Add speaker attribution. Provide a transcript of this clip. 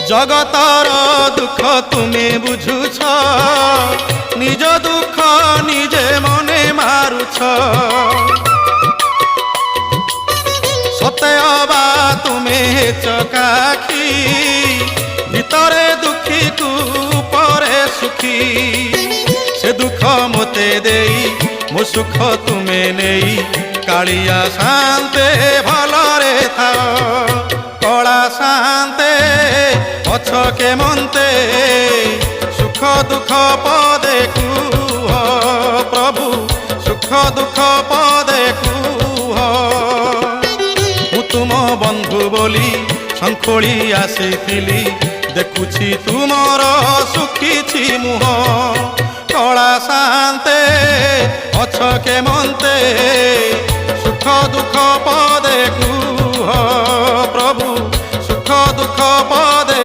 Speaker 1: জগতর দুঃখ তুমি বুঝুছ, নিজ দুঃখ নিজে মনে মারুছ। সতে অবা তুমি চকাখি, ভিতরে দুঃখী কু পরে সুখী। সে দুঃখ মতে দেই মো সুখ তুমে নেই, কালিয়া শান্তে ভলরে থাও। কলা শান্তে পছকে মন্তে, সুখ দুঃখ পদে কুহ প্রভু, সুখ দুঃখ পদে কুহ। মু তুম বন্ধু বলি শঙ্খোଳି আসিଥିଲି, দেখুছি তুমর সুখিছি মুহ। কলা শান্তে পছকে মন্তে, সুখ দুঃখ পদে কুহ।